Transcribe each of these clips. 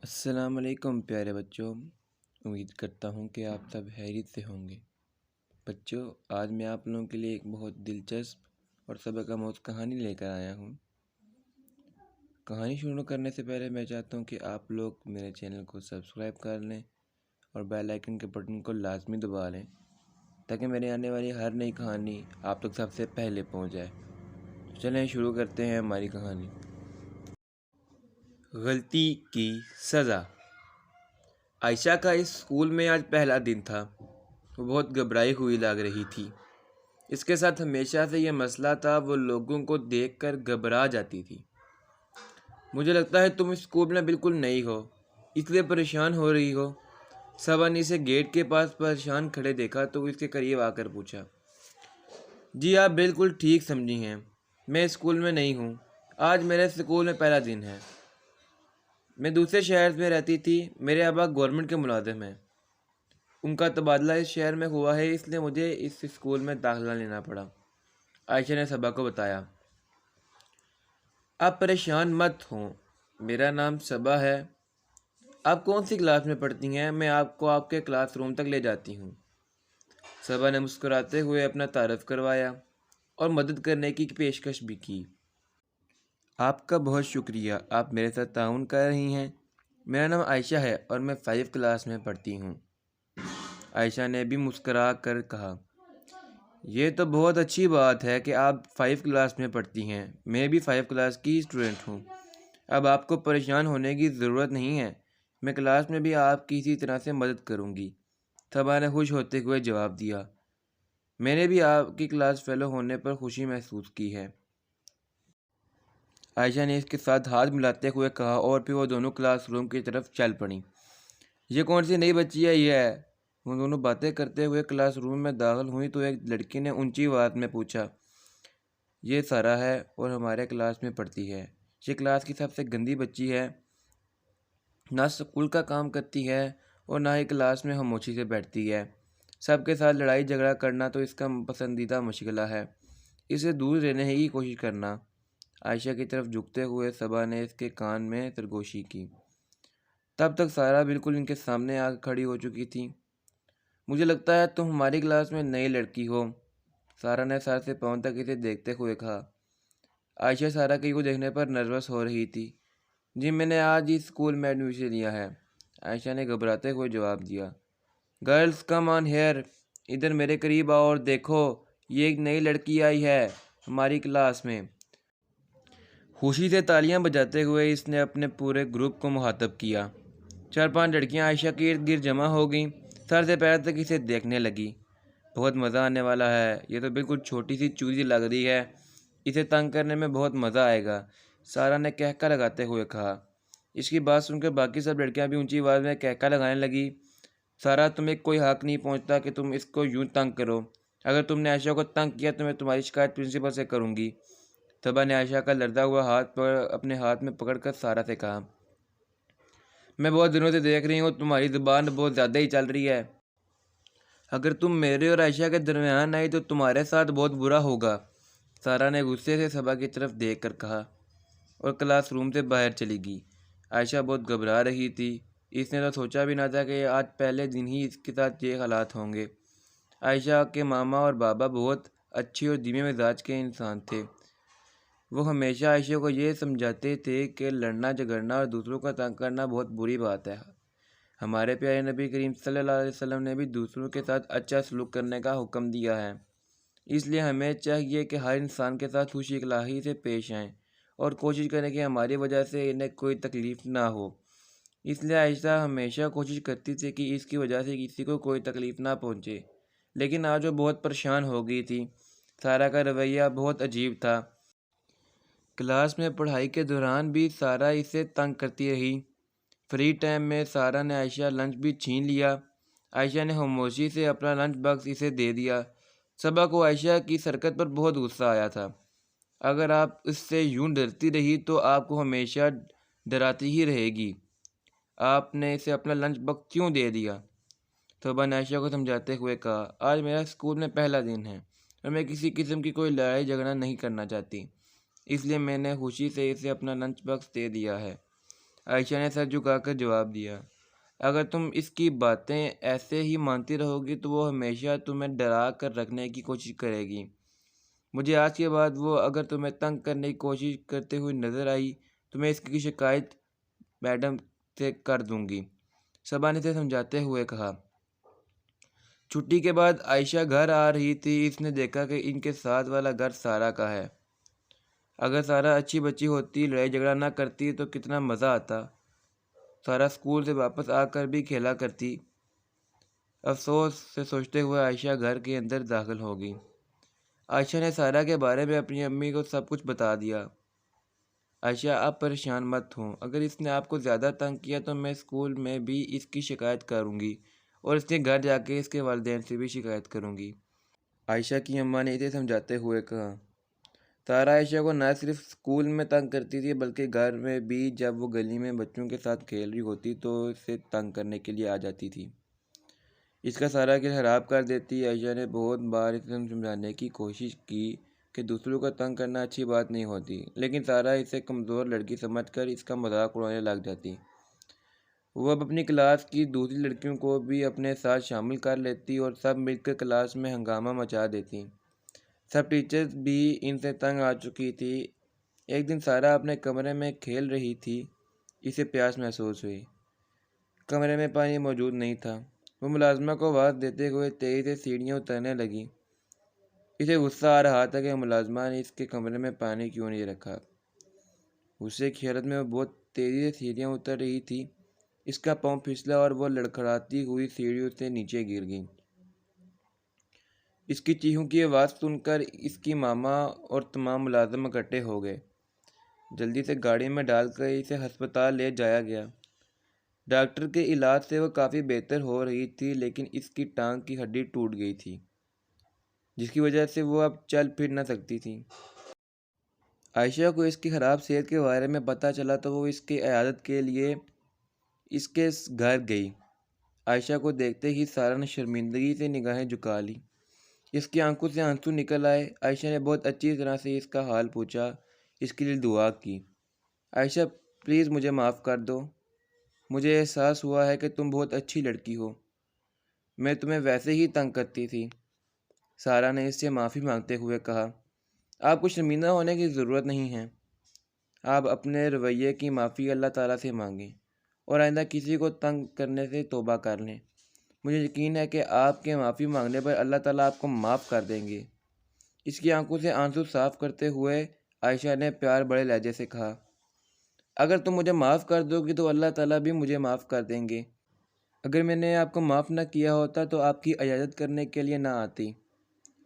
السلام علیکم پیارے بچوں، امید کرتا ہوں کہ آپ سب خیریت سے ہوں گے۔ بچوں، آج میں آپ لوگوں کے لیے ایک بہت دلچسپ اور سبق آموز کہانی لے کر آیا ہوں۔ کہانی شروع کرنے سے پہلے میں چاہتا ہوں کہ آپ لوگ میرے چینل کو سبسکرائب کر لیں اور بیل آئیکن کے بٹن کو لازمی دبا لیں تاکہ میرے آنے والی ہر نئی کہانی آپ تک سب سے پہلے پہنچ جائے۔ چلیں شروع کرتے ہیں ہماری کہانی۔ غلطی کی سزا۔ عائشہ کا اس اسکول میں آج پہلا دن تھا۔ وہ بہت گھبرائی ہوئی لگ رہی تھی۔ اس کے ساتھ ہمیشہ سے یہ مسئلہ تھا، وہ لوگوں کو دیکھ کر گھبرا جاتی تھی۔ مجھے لگتا ہے تم اس اسکول میں بالکل نئی ہو، اس لیے پریشان ہو رہی ہو۔ صبا نے اسے گیٹ کے پاس پریشان کھڑے دیکھا تو اس کے قریب آ کر پوچھا۔ جی آپ بالکل ٹھیک سمجھی ہیں، میں اسکول میں نئی ہوں۔ آج میرے اسکول میں پہلا دن ہے۔ میں دوسرے شہر میں رہتی تھی، میرے ابا گورنمنٹ کے ملازم ہیں۔ ان کا تبادلہ اس شہر میں ہوا ہے، اس لیے مجھے اس اسکول میں داخلہ لینا پڑا، عائشہ نے صبا کو بتایا۔ آپ پریشان مت ہوں، میرا نام صبا ہے۔ آپ کون سی کلاس میں پڑھتی ہیں؟ میں آپ کو آپ کے کلاس روم تک لے جاتی ہوں۔ صبا نے مسکراتے ہوئے اپنا تعارف کروایا اور مدد کرنے کی پیشکش بھی کی۔ آپ کا بہت شکریہ، آپ میرے ساتھ تعاون کر رہی ہیں۔ میرا نام عائشہ ہے اور میں 5 کلاس میں پڑھتی ہوں، عائشہ نے بھی مسکرا کر کہا۔ یہ تو بہت اچھی بات ہے کہ آپ 5 کلاس میں پڑھتی ہیں، میں بھی 5 کلاس کی اسٹوڈنٹ ہوں۔ اب آپ کو پریشان ہونے کی ضرورت نہیں ہے، میں کلاس میں بھی آپ کی اسی طرح سے مدد کروں گی، صبا نے خوش ہوتے ہوئے جواب دیا۔ میں نے بھی آپ کی کلاس فیلو ہونے پر خوشی محسوس کی ہے، عائشہ نے اس کے ساتھ ہاتھ ملاتے ہوئے کہا، اور پھر وہ دونوں کلاس روم کی طرف چل پڑیں۔ یہ کون سی نئی بچی ہے یہ ہے؟ وہ دونوں باتیں کرتے ہوئے کلاس روم میں داخل ہوئیں تو ایک لڑکی نے اونچی آواز میں پوچھا۔ یہ سارا ہے اور ہمارے کلاس میں پڑھتی ہے۔ یہ کلاس کی سب سے گندی بچی ہے، نہ اسکول کا کام کرتی ہے اور نہ ہی کلاس میں خاموشی سے بیٹھتی ہے۔ سب کے ساتھ لڑائی جھگڑا کرنا تو اس کا پسندیدہ مشغلہ ہے، اسے دور رہنے کی کوشش کرنا۔ عائشہ کی طرف جھکتے ہوئے صبا نے اس کے کان میں سرگوشی کی۔ تب تک سارا بالکل ان کے سامنے آ کھڑی ہو چکی تھی۔ مجھے لگتا ہے تم ہماری کلاس میں نئی لڑکی ہو، سارا نے سر سے پاؤں تک اسے دیکھتے ہوئے کہا۔ عائشہ سارا کو دیکھنے پر نروس ہو رہی تھی۔ جی میں نے آج ہی اسکول میں ایڈمیشن لیا ہے، عائشہ نے گھبراتے ہوئے جواب دیا۔ گرلز کم آن ہیئر، ادھر میرے قریب آؤ اور دیکھو، یہ ایک نئی لڑکی آئی ہے ہماری کلاس میں۔ خوشی سے تالیاں بجاتے ہوئے اس نے اپنے پورے گروپ کو مخاطب کیا۔ 4-5 لڑکیاں عائشہ کے ارد گرد جمع ہو گئیں، سر سے پیر تک اسے دیکھنے لگی۔ بہت مزہ آنے والا ہے، یہ تو بالکل چھوٹی سی چوزی لگ رہی ہے، اسے تنگ کرنے میں بہت مزہ آئے گا، سارا نے کہکا لگاتے ہوئے کہا۔ اس کی بات سن کر باقی سب لڑکیاں بھی اونچی آواز میں کہکا لگانے لگی۔ سارا تمہیں کوئی حق نہیں پہنچتا کہ تم اس کو یوں تنگ کرو، اگر تم نے عائشہ کو تنگ کیا تو میں تمہاری شکایت پرنسپل سے کروں گی، صبا نے عائشہ کا لرزا ہوا ہاتھ اپنے ہاتھ میں پکڑ کر سارا سے کہا۔ میں بہت دنوں سے دیکھ رہی ہوں تمہاری زبان بہت زیادہ ہی چل رہی ہے، اگر تم میرے اور عائشہ کے درمیان آئی تو تمہارے ساتھ بہت برا ہوگا، سارا نے غصے سے صبا کی طرف دیکھ کر کہا اور کلاس روم سے باہر چلی گئی۔ عائشہ بہت گھبرا رہی تھی، اس نے تو سوچا بھی نہ تھا کہ آج پہلے دن ہی اس کے ساتھ یہ حالات ہوں گے۔ عائشہ کے ماما اور بابا بہت اچھے اور دھیمے مزاج کے انسان تھے، وہ ہمیشہ عائشہ کو یہ سمجھاتے تھے کہ لڑنا جھگڑنا اور دوسروں کا تنگ کرنا بہت بری بات ہے۔ ہمارے پیارے نبی کریم صلی اللہ علیہ وسلم نے بھی دوسروں کے ساتھ اچھا سلوک کرنے کا حکم دیا ہے، اس لیے ہمیں چاہیے کہ ہر انسان کے ساتھ خوش اخلاقی سے پیش آئیں اور کوشش کریں کہ ہماری وجہ سے انہیں کوئی تکلیف نہ ہو۔ اس لیے عائشہ ہمیشہ کوشش کرتی تھی کہ اس کی وجہ سے کسی کو کوئی تکلیف نہ پہنچے، لیکن آج وہ بہت پریشان ہو گئی تھی، سارا کا رویہ بہت عجیب تھا۔ کلاس میں پڑھائی کے دوران بھی سارا اسے تنگ کرتی رہی۔ فری ٹائم میں سارا نے عائشہ لنچ بھی چھین لیا، عائشہ نے خاموشی سے اپنا لنچ باکس اسے دے دیا۔ صبا کو عائشہ کی حرکت پر بہت غصہ آیا تھا، اگر آپ اس سے یوں ڈرتی رہی تو آپ کو ہمیشہ ڈراتی ہی رہے گی، آپ نے اسے اپنا لنچ باکس کیوں دے دیا؟ صبا نے عائشہ کو سمجھاتے ہوئے کہا، آج میرا اسکول میں پہلا دن ہے اور میں کسی قسم کی کوئی لڑائی جھگڑا نہیں کرنا چاہتی، اس لیے میں نے خوشی سے اسے اپنا لنچ باکس دے دیا ہے۔ عائشہ نے سر جھکا کر جواب دیا، اگر تم اس کی باتیں ایسے ہی مانتی رہو گی تو وہ ہمیشہ تمہیں ڈرا کر رکھنے کی کوشش کرے گی۔ مجھے آج کے بعد وہ اگر تمہیں تنگ کرنے کی کوشش کرتے ہوئی نظر آئی تو میں اس کی شکایت میڈم سے کر دوں گی، صبا نے اسے سمجھاتے ہوئے کہا۔ چھٹی کے بعد عائشہ گھر آ رہی تھی۔ اس نے دیکھا کہ ان کے ساتھ والا گھر سارا کا ہے۔ اگر سارا اچھی بچی ہوتی، لڑائی جھگڑا نہ کرتی تو کتنا مزہ آتا۔ سارا اسکول سے واپس آ کر بھی کھیلا کرتی۔ افسوس سے سوچتے ہوئے عائشہ گھر کے اندر داخل ہو گئی۔ عائشہ نے سارا کے بارے میں اپنی امی کو سب کچھ بتا دیا۔ عائشہ آپ پریشان مت ہوں، اگر اس نے آپ کو زیادہ تنگ کیا تو میں اسکول میں بھی اس کی شکایت کروں گی اور اس کے گھر جا کے اس کے والدین سے بھی شکایت کروں گی، عائشہ کی اماں نے اسے سمجھاتے ہوئے کہا۔ سارا عائشہ کو نہ صرف اسکول میں تنگ کرتی تھی بلکہ گھر میں بھی جب وہ گلی میں بچوں کے ساتھ کھیل رہی ہوتی تو اسے تنگ کرنے کے لیے آ جاتی تھی۔ اس کا سارا دل خراب کر دیتی۔ عائشہ نے بہت بار اسے سمجھانے کی کوشش کی کہ دوسروں کا تنگ کرنا اچھی بات نہیں ہوتی، لیکن سارا اسے کمزور لڑکی سمجھ کر اس کا مذاق اڑانے لگ جاتی۔ وہ اب اپنی کلاس کی دوسری لڑکیوں کو بھی اپنے ساتھ شامل کر لیتی اور سب مل کر کلاس میں ہنگامہ مچا دیتی۔ سب ٹیچرز بھی ان سے تنگ آ چکی تھی۔ ایک دن سارا اپنے کمرے میں کھیل رہی تھی۔ اسے پیاس محسوس ہوئی۔ کمرے میں پانی موجود نہیں تھا۔ وہ ملازمہ کو آواز دیتے ہوئے تیزی سے سیڑھیاں اترنے لگی۔ اسے غصہ آ رہا تھا کہ ملازمہ نے اس کے کمرے میں پانی کیوں نہیں رکھا۔ غصے کی حالت میں وہ بہت تیزی سے سیڑھیاں اتر رہی تھی۔ اس کا پاؤں پھسلا اور وہ لڑکھڑاتی ہوئی سیڑھیوں سے نیچے گر گئی۔ اس کی چیخوں کی آواز سن کر اس کی ماما اور تمام ملازم اکٹھے ہو گئے۔ جلدی سے گاڑی میں ڈال کر اسے ہسپتال لے جایا گیا۔ ڈاکٹر کے علاج سے وہ کافی بہتر ہو رہی تھی، لیکن اس کی ٹانگ کی ہڈی ٹوٹ گئی تھی، جس کی وجہ سے وہ اب چل پھر نہ سکتی تھی۔ عائشہ کو اس کی خراب صحت کے بارے میں پتہ چلا تو وہ اس کی عیادت کے لیے اس کے گھر گئی۔ عائشہ کو دیکھتے ہی سارا نے شرمندگی سے نگاہیں جھکا لی۔ اس کی آنکھوں سے آنسو نکل آئے۔ عائشہ نے بہت اچھی طرح سے اس کا حال پوچھا، اس کے لیے دعا کی۔ عائشہ پلیز مجھے معاف کر دو، مجھے احساس ہوا ہے کہ تم بہت اچھی لڑکی ہو، میں تمہیں ویسے ہی تنگ کرتی تھی، سارا نے اس سے معافی مانگتے ہوئے کہا۔ آپ کو شرمندہ ہونے کی ضرورت نہیں ہے، آپ اپنے رویے کی معافی اللہ تعالیٰ سے مانگیں اور آئندہ کسی کو تنگ کرنے سے توبہ کر لیں۔ مجھے یقین ہے کہ آپ کے معافی مانگنے پر اللہ تعالیٰ آپ کو معاف کر دیں گے۔ اس کی آنکھوں سے آنسو صاف کرتے ہوئے عائشہ نے پیار بڑے لہجے سے کہا، اگر تم مجھے معاف کر دو گی تو اللہ تعالیٰ بھی مجھے معاف کر دیں گے۔ اگر میں نے آپ کو معاف نہ کیا ہوتا تو آپ کی عیادت کرنے کے لیے نہ آتی۔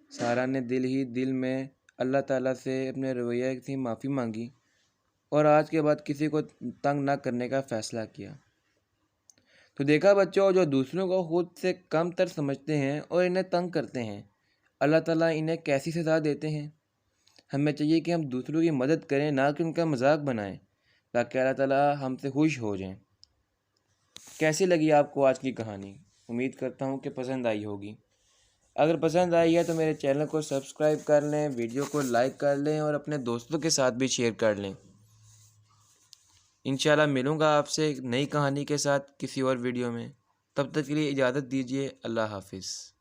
سارا نے دل ہی دل میں اللہ تعالیٰ سے اپنے رویے سے معافی مانگی اور آج کے بعد کسی کو تنگ نہ کرنے کا فیصلہ کیا۔ تو دیکھا بچوں، جو دوسروں کو خود سے کم تر سمجھتے ہیں اور انہیں تنگ کرتے ہیں، اللہ تعالیٰ انہیں کیسی سزا دیتے ہیں۔ ہمیں چاہیے کہ ہم دوسروں کی مدد کریں، نہ کہ ان کا مذاق بنائیں، تاکہ اللہ تعالیٰ ہم سے خوش ہو جائیں۔ کیسی لگی آپ کو آج کی کہانی؟ امید کرتا ہوں کہ پسند آئی ہوگی۔ اگر پسند آئی ہے تو میرے چینل کو سبسکرائب کر لیں، ویڈیو کو لائک کر لیں اور اپنے دوستوں کے ساتھ بھی شیئر کر لیں۔ انشاءاللہ ملوں گا آپ سے ایک نئی کہانی کے ساتھ کسی اور ویڈیو میں۔ تب تک کے لیے اجازت دیجیے۔ اللہ حافظ۔